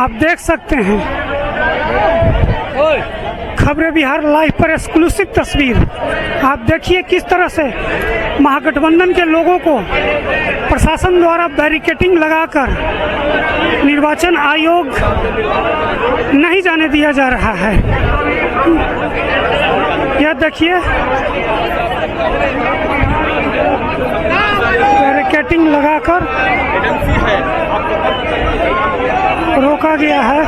आप देख सकते हैं खबरें बिहार लाइव पर एक्सक्लूसिव तस्वीर। आप देखिए किस तरह से महागठबंधन के लोगों को प्रशासन द्वारा बैरिकेडिंग लगाकर निर्वाचन आयोग नहीं जाने दिया जा रहा है। यह देखिए बैरिकेडिंग लगाकर रोका गया है।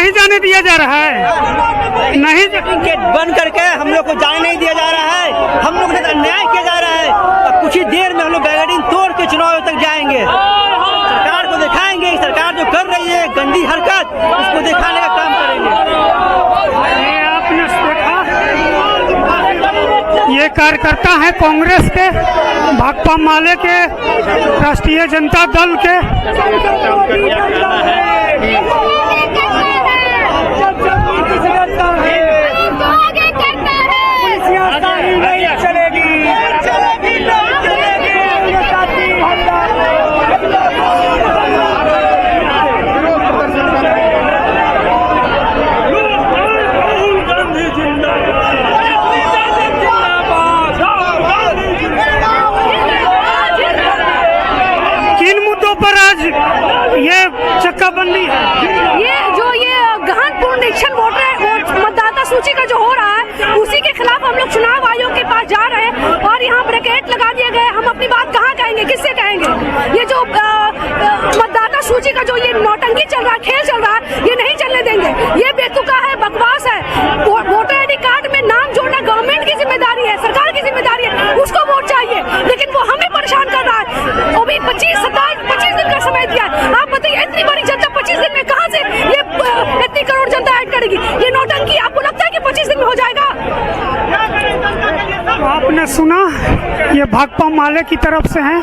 जाने दिया जा रहा है, नहीं गेट बंद करके हम लोग को जाने नहीं दिया जा रहा है। हम लोग से अन्याय किया जा रहा है। अब कुछ ही देर में हम लोग बैरिकेडिंग तोड़ के चुनाव तक जाएंगे। सरकार को दिखाएंगे, सरकार जो कर रही है गंदी हरकत, उसको दिखाने का काम करेंगे। आपने देखा ये कार्यकर्ता है कांग्रेस के, भाकपा माले के, राष्ट्रीय जनता दल के। किन मुद्दों पर आज ये चक्काबंदी है? ये गहन पुनरीक्षण वोटर मतदाता सूची का जो हो रहा है, उसी के खिलाफ हम लोग चुनाव आयोग के पास जा रहे हैं और यहाँ ब्रैकेट लगा दिए गए। हम अपनी बात कहाँ कहेंगे, किससे कहेंगे? ये जो मतदाता सूची का जो ये नौटंकी चल रहा है, खेल चल रहा है, ये नहीं चलने देंगे। ये बेतुका है, बकवास है। वोटर आईडी कार्ड में नाम जोड़ना गवर्नमेंट की जिम्मेदारी है, सरकार की जिम्मेदारी है, उसको वोट चाहिए, लेकिन वो हमें परेशान कर रहा है। वो भी 25 दिन का समय दिया है। आप बताइए इतनी बड़ी जनता 25 दिन में कहाँ से ये इतनी करोड़ जनता ऐड करेगी? ये नौटंकी आपको लगता है कि 25 दिन में हो जाएगा? आपने सुना, ये भाकपा माले की तरफ से हैं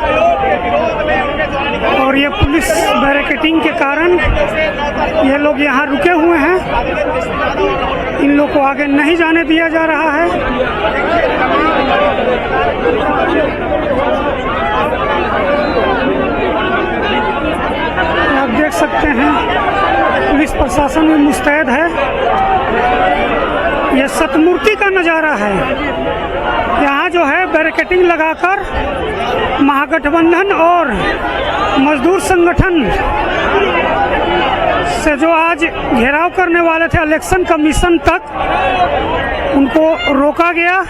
और ये पुलिस बैरिकेडिंग के कारण ये लोग यहाँ रुके हुए हैं। इन लोग को आगे नहीं जाने दिया जा रहा है। आप देख सकते हैं पुलिस प्रशासन में मुस्तैद है। यह सतमूर्ति का नज़ारा है। यहाँ जो है बैरिकेडिंग लगाकर महागठबंधन और मजदूर संगठन से जो आज घेराव करने वाले थे इलेक्शन कमीशन तक, उनको रोका गया।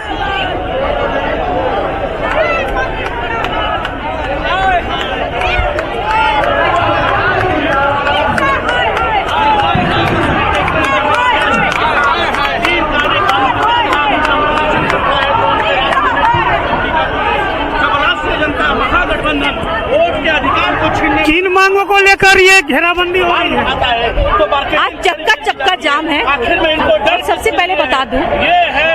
किन मांगों को लेकर ये घेराबंदी हो रही है? आज चक्का जाम है। सबसे पहले बता दूं,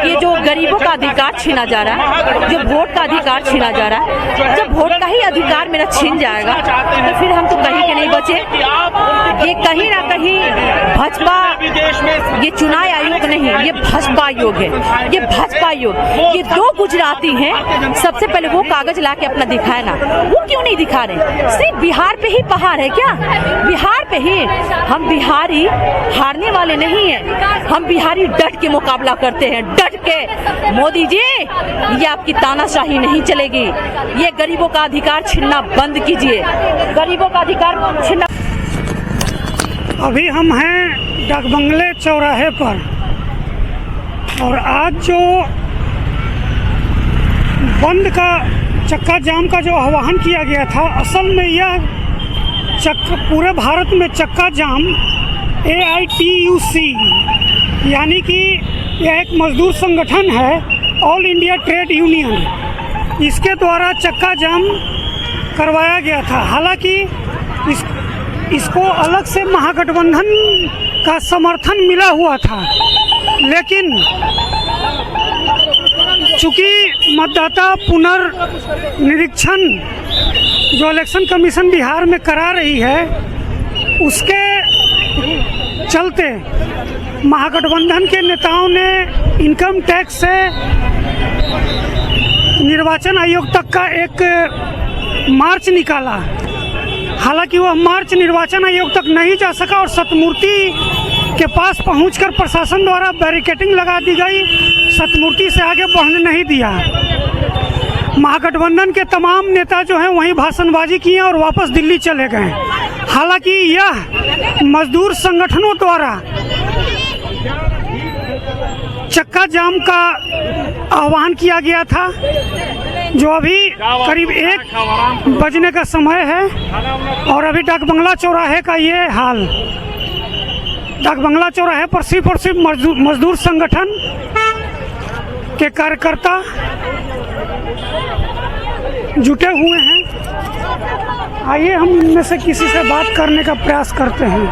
ये जो गरीबों का अधिकार छीना जा रहा है, जो वोट का अधिकार छीना जा रहा है, जब वोट का ही अधिकार मेरा छीन जाएगा तो फिर हम तो कहीं के नहीं बचे। ये कहीं ना कहीं भाजपा, ये चुनाव आयोग नहीं, ये भाजपा आयोग है। ये भाजपा आयोग, ये दो गुजराती हैं। सबसे पहले वो कागज ला के अपना दिखाए ना, वो क्यों नहीं दिखा रहे? सिर्फ बिहार पे ही पहाड़ है क्या? बिहार पे ही? हम बिहारी हारने वाले नहीं हैं। हम बिहारी डट के मुकाबला करते हैं, डट के। मोदी जी, ये आपकी तानाशाही नहीं चलेगी। ये गरीबों का अधिकार छीनना बंद कीजिए। गरीबों का अधिकार छीनना। अभी हम हैं डाक बंगले चौराहे पर और आज जो बंद का चक्का जाम का जो आह्वान किया गया था, असल में यह पूरे भारत में चक्का जाम AITUC यानी कि यह एक मजदूर संगठन है, ऑल इंडिया ट्रेड यूनियन, इसके द्वारा चक्का जाम करवाया गया था। हालांकि इसको अलग से महागठबंधन का समर्थन मिला हुआ था, लेकिन चूंकि मतदाता पुनर्निरीक्षण जो इलेक्शन कमीशन बिहार में करा रही है, उसके चलते महागठबंधन के नेताओं ने इनकम टैक्स से निर्वाचन आयोग तक का एक मार्च निकाला। हालांकि वह मार्च निर्वाचन आयोग तक नहीं जा सका और सतमूर्ति के पास पहुंचकर प्रशासन द्वारा बैरिकेडिंग लगा दी गई, सतमूर्ति से आगे बढ़ने नहीं दिया। महागठबंधन के तमाम नेता जो हैं वहीं भाषणबाजी किए और वापस दिल्ली चले गए। हालांकि यह मजदूर संगठनों द्वारा चक्का जाम का आह्वान किया गया था, जो अभी करीब 1 बजने का समय है और अभी डाक बंगला चौराहे का ये हाल। डाक बंगला चौराहे पर सिर्फ और सिर्फ मजदूर संगठन के कार्यकर्ता जुटे हुए हैं। आइए हम इनमें से किसी से बात करने का प्रयास करते हैं।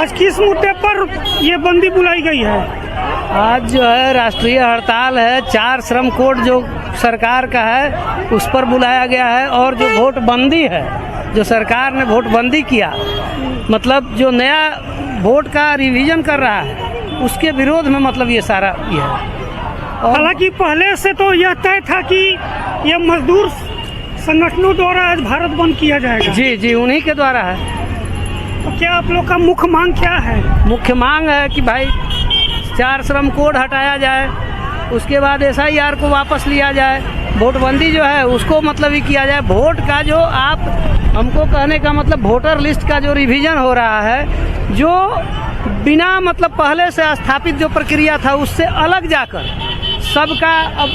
आज किस मुद्दे पर ये बंदी बुलाई गई है? आज जो है राष्ट्रीय हड़ताल है, 4 श्रम कोड जो सरकार का है उस पर बुलाया गया है। और जो वोट बंदी है, जो सरकार ने वोट बंदी किया, मतलब जो नया वोट का रिवीजन कर रहा है, उसके विरोध में मतलब ये सारा ये है। हालांकि पहले से तो यह तय था कि यह मजदूर संगठनों द्वारा आज भारत बंद किया जाएगा। जी जी, उन्हीं के द्वारा है। तो क्या आप लोग का मुख्य मांग क्या है? मुख्य मांग है कि भाई 4 श्रम कोड हटाया जाए, उसके बाद SIR को वापस लिया जाए, वोटबंदी जो है उसको मतलब ही किया जाए। वोट का जो आप हमको कहने का मतलब वोटर लिस्ट का जो रिवीजन हो रहा है, जो बिना मतलब पहले से स्थापित जो प्रक्रिया था उससे अलग जाकर सबका अब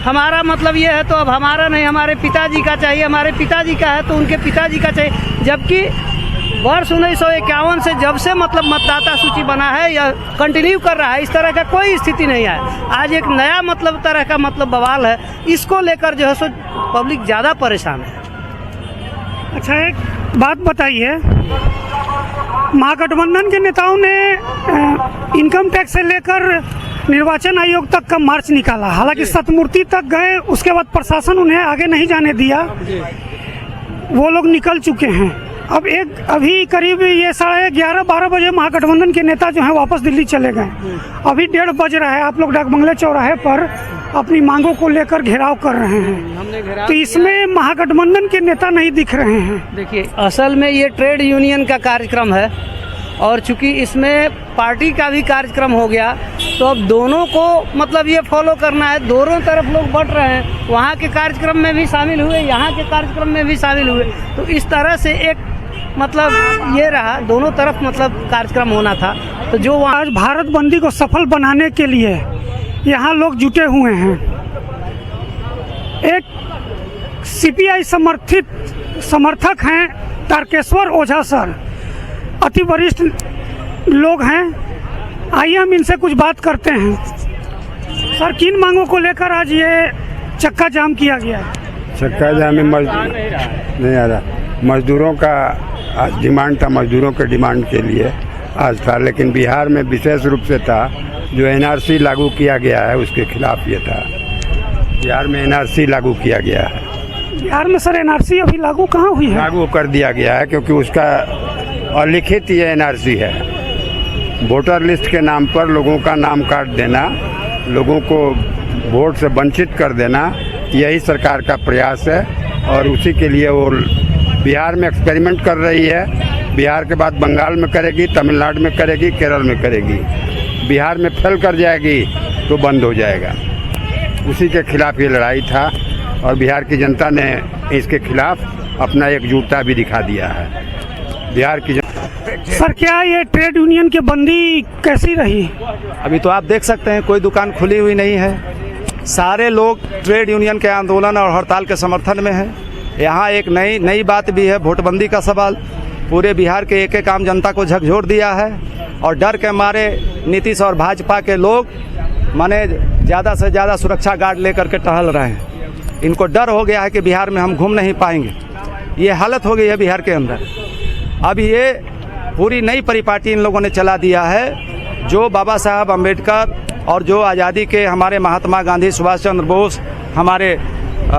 हमारा मतलब ये है, तो अब हमारा नहीं, हमारे पिताजी का चाहिए, हमारे पिताजी का है तो उनके पिताजी का चाहिए। जबकि वर्ष 1951 से जब से मतलब मतदाता सूची बना है या कंटिन्यू कर रहा है, इस तरह का कोई स्थिति नहीं है। आज एक नया मतलब तरह का मतलब बवाल है, इसको लेकर जो है सो पब्लिक ज़्यादा परेशान है। अच्छा, एक बात बताइए, महागठबंधन के नेताओं ने इनकम टैक्स से लेकर निर्वाचन आयोग तक का मार्च निकाला। हालांकि सतमूर्ति तक गए, उसके बाद प्रशासन उन्हें आगे नहीं जाने दिया, वो लोग निकल चुके हैं। अब अभी करीब ये 11:30-12 बजे महागठबंधन के नेता जो हैं वापस दिल्ली चले गए। अभी 1:30 बज रहा है, आप लोग डाक बंगले चौराहे पर अपनी मांगों को लेकर घेराव कर रहे हैं, तो इसमें महागठबंधन के नेता नहीं दिख रहे हैं। देखिए, असल में ये ट्रेड यूनियन का कार्यक्रम है और चूंकि इसमें पार्टी का भी कार्यक्रम हो गया, तो अब दोनों को मतलब ये फॉलो करना है। दोनों तरफ लोग बढ़ रहे हैं, वहाँ के कार्यक्रम में भी शामिल हुए, यहाँ के कार्यक्रम में भी शामिल हुए, तो इस तरह से एक मतलब ये रहा, दोनों तरफ मतलब कार्यक्रम होना था। तो जो आज भारत बंदी को सफल बनाने के लिए यहाँ लोग जुटे हुए हैं। एक CPI समर्थक हैं तारकेश्वर ओझा सर, अति वरिष्ठ लोग हैं। आइए हम इनसे कुछ बात करते हैं। सर, किन मांगों को लेकर आज ये चक्का जाम किया गया? चक्का जाम में नहीं आ रहा, मजदूरों का आज डिमांड था, मजदूरों के डिमांड के लिए आज था। लेकिन बिहार में विशेष रूप से था, जो NRC लागू किया गया है उसके खिलाफ ये था। बिहार में NRC लागू किया गया है। बिहार में सर NRC अभी लागू कहाँ हुई है? लागू कर दिया गया है, क्योंकि उसका अलिखित ये NRC है। वोटर लिस्ट के नाम पर लोगों का नाम काट देना, लोगों को वोट से वंचित कर देना, यही सरकार का प्रयास है। और उसी के लिए वो बिहार में एक्सपेरिमेंट कर रही है। बिहार के बाद बंगाल में करेगी, तमिलनाडु में करेगी, केरल में करेगी। बिहार में फेल कर जाएगी तो बंद हो जाएगा। उसी के खिलाफ ये लड़ाई था और बिहार की जनता ने इसके खिलाफ अपना एकजुटता भी दिखा दिया है। बिहार की सर, क्या ये ट्रेड यूनियन की बंदी कैसी रही? अभी तो आप देख सकते हैं कोई दुकान खुली हुई नहीं है। सारे लोग ट्रेड यूनियन के आंदोलन और हड़ताल के समर्थन में हैं। यहाँ एक नई बात भी है, वोटबंदी का सवाल पूरे बिहार के एक आम जनता को झकझोर दिया है। और डर के मारे नीतीश और भाजपा के लोग माने ज़्यादा से ज़्यादा सुरक्षा गार्ड लेकर के टहल रहे हैं। इनको डर हो गया है कि बिहार में हम घूम नहीं पाएंगे। ये हालत हो गई है बिहार के अंदर। अब ये पूरी नई परिपाटी इन लोगों ने चला दिया है, जो बाबा साहब अम्बेडकर और जो आज़ादी के हमारे महात्मा गांधी, सुभाष चंद्र बोस, हमारे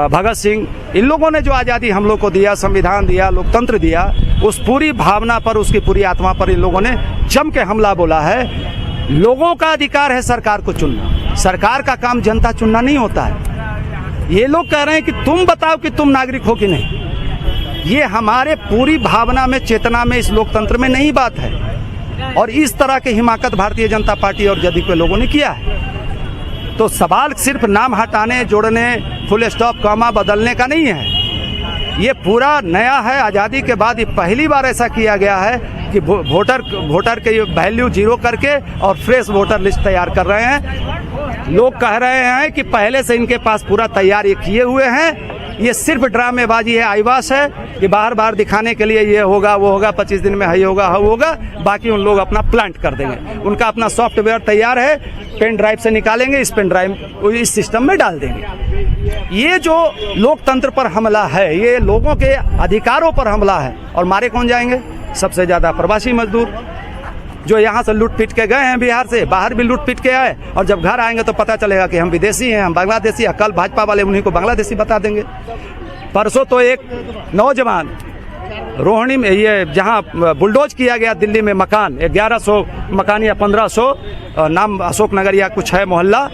भगत सिंह, इन लोगों ने जो आज़ादी हम लोग को दिया, संविधान दिया, लोकतंत्र दिया, उस पूरी भावना पर, उसकी पूरी आत्मा पर इन लोगों ने जम के हमला बोला है। लोगों का अधिकार है सरकार को चुनना, सरकार का काम जनता चुनना नहीं होता है। ये लोग कह रहे हैं कि तुम बताओ कि तुम नागरिक हो कि नहीं। ये हमारे पूरी भावना में, चेतना में, इस लोकतंत्र में नहीं बात है। और इस तरह की हिमाकत भारतीय जनता पार्टी और जदयू के लोगों ने किया है। तो सवाल सिर्फ नाम हटाने, जोड़ने, फुल स्टॉप, कॉमा बदलने का नहीं है। ये पूरा नया है। आज़ादी के बाद ये पहली बार ऐसा किया गया है कि वोटर के वैल्यू जीरो करके और फ्रेश वोटर लिस्ट तैयार कर रहे हैं। लोग कह रहे हैं कि पहले से इनके पास पूरा तैयार ये किए हुए हैं। ये सिर्फ ड्रामेबाजी है, आईवास है कि बार बार दिखाने के लिए ये होगा, वो होगा, 25 दिन में है होगा, वो होगा। बाकी उन लोग अपना प्लांट कर देंगे। उनका अपना सॉफ्टवेयर तैयार है, पेन ड्राइव से निकालेंगे, इस पेन ड्राइव इस सिस्टम में डाल देंगे। ये जो लोकतंत्र पर हमला है, ये लोगों के अधिकारों पर हमला है। और मारे कौन जाएंगे? सबसे ज़्यादा प्रवासी मजदूर, जो यहाँ से लूट पीट के गए हैं बिहार से, बाहर भी लूट पीट के आए, और जब घर आएंगे तो पता चलेगा कि हम विदेशी हैं, हम बांग्लादेशी हैं। कल भाजपा वाले उन्हीं को बांग्लादेशी बता देंगे। परसों तो एक नौजवान रोहिणी में, ये जहाँ बुलडोज किया गया दिल्ली में मकान, 1100 मकान या 1500, नाम अशोक नगर या कुछ है मोहल्ला,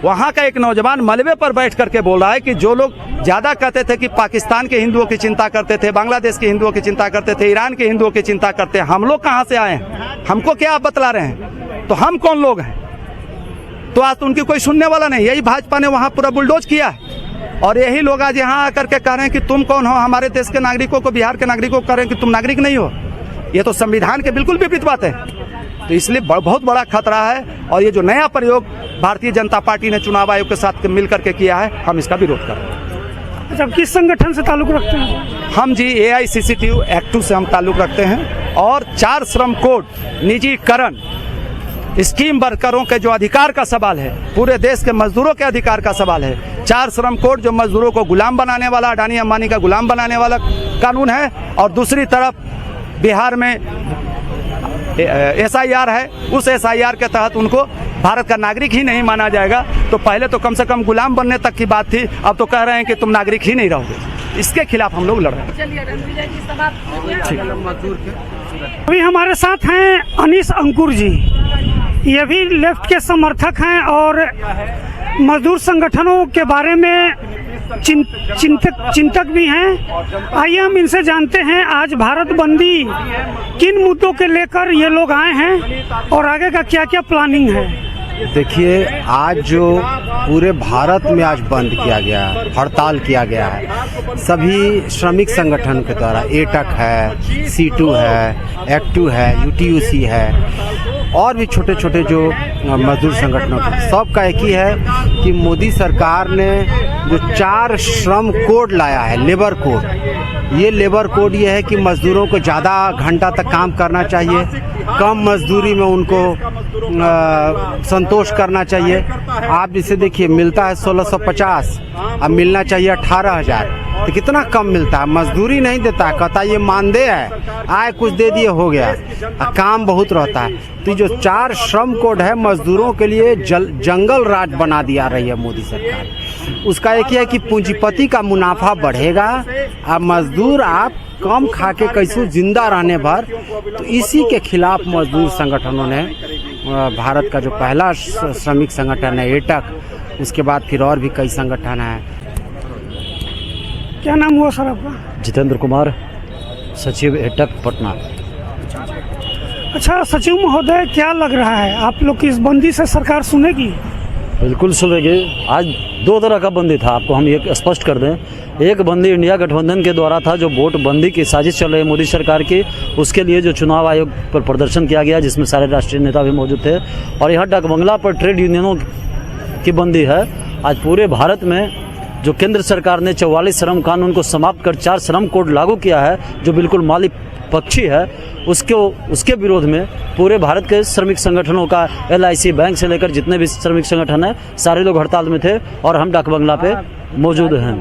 वहाँ का एक नौजवान मलबे पर बैठ करके बोल रहा है कि जो लोग ज़्यादा कहते थे कि पाकिस्तान के हिंदुओं की चिंता करते थे, बांग्लादेश के हिंदुओं की चिंता करते थे, ईरान के हिंदुओं की चिंता करते हैं, हम लोग कहाँ से आए हैं? हमको क्या आप बतला रहे हैं? तो हम कौन लोग हैं? तो आज तो उनकी कोई सुनने वाला नहीं। यही भाजपा ने वहाँ पूरा बुलडोज किया है। और यही लोग आज यहाँ आकर के कह रहे हैं कि तुम कौन हो? हमारे देश के नागरिकों को, बिहार के नागरिकों को कह रहे हैं कि तुम नागरिक नहीं हो। ये तो संविधान के बिल्कुल विपरीत बात है। तो इसलिए बहुत बड़ा खतरा है। और ये जो नया प्रयोग भारतीय जनता पार्टी ने चुनाव आयोग के साथ मिल करके किया है, हम इसका विरोध कर रहे हैं। अच्छा, किस संगठन से ताल्लुक रखते हैं? हम जी AICCTU एक्ट 2 से हम ताल्लुक रखते हैं। और 4 श्रम कोड, निजीकरण, स्कीम वर्करों के जो अधिकार का सवाल है, पूरे देश के मजदूरों के अधिकार का सवाल है। 4 श्रम कोड जो मजदूरों को गुलाम बनाने वाला, अडानी अंबानी का गुलाम बनाने वाला कानून है। और दूसरी तरफ बिहार में SIR है, उस SIR के तहत उनको भारत का नागरिक ही नहीं माना जाएगा। तो पहले तो कम से कम गुलाम बनने तक की बात थी, अब तो कह रहे हैं कि तुम नागरिक ही नहीं रहोगे। इसके खिलाफ हम लोग लड़ रहे हैं। अभी हमारे साथ हैं अनीस अंकुर जी, ये भी लेफ्ट के समर्थक हैं और मजदूर संगठनों के बारे में चिंतक भी हैं। आइए हम इनसे जानते हैं आज भारत बंदी किन मुद्दों के लेकर ये लोग आए हैं और आगे का क्या क्या प्लानिंग है। देखिए, आज जो पूरे भारत में आज बंद किया गया, हड़ताल किया गया है, सभी श्रमिक संगठन के द्वारा, एटक है, C2 है, एक्ट2 है, UTUC है, और भी छोटे छोटे जो मजदूर संगठनों के, सबका एक ही है कि मोदी सरकार ने जो 4 श्रम कोड लाया है, लेबर कोड, ये लेबर कोड ये है कि मजदूरों को ज़्यादा घंटा तक काम करना चाहिए, कम मजदूरी में उनको संतोष करना चाहिए। आप जिसे देखिए, मिलता है 1650, अब मिलना चाहिए 18,000, तो कितना कम मिलता है। मजदूरी नहीं देता है, कहता ये मानदेय है, आए कुछ दे दिए हो गया, काम बहुत रहता है। तो जो 4 श्रम कोड है, मजदूरों के लिए जंगल राज बना दिया रही है मोदी सरकार। उसका एक ही है कि पूंजीपति का मुनाफा बढ़ेगा, अब मजदूर आप कम खा के कैसे जिंदा रहने भर। तो इसी के खिलाफ मजदूर संगठनों ने, भारत का जो पहला श्रमिक संगठन है एटक, उसके बाद फिर और भी कई संगठन हैं। क्या नाम हुआ सर आपका? जितेंद्र कुमार, सचिव एटक पटना। अच्छा सचिव महोदय, क्या लग रहा है आप लोग की इस बंदी से सरकार सुनेगी? बिल्कुल सुनेगी। आज 2 तरह का बंदी था, आपको हम ये स्पष्ट कर दें। एक बंदी इंडिया गठबंधन के द्वारा था, जो वोट बंदी की साजिश चल रही है मोदी सरकार की, उसके लिए जो चुनाव आयोग पर प्रदर्शन किया गया, जिसमें सारे राष्ट्रीय नेता भी मौजूद थे। और यहाँ डाकबंगला पर ट्रेड यूनियनों की बंदी है। आज पूरे भारत में जो केंद्र सरकार ने 44 श्रम कानून को समाप्त कर 4 श्रम कोड लागू किया है, जो बिल्कुल मालिक पक्षी है, उसके विरोध में पूरे भारत के श्रमिक संगठनों का, LIC बैंक से लेकर जितने भी श्रमिक संगठन हैं, सारे लोग हड़ताल में थे और हम डाकबंगला पे मौजूद हैं।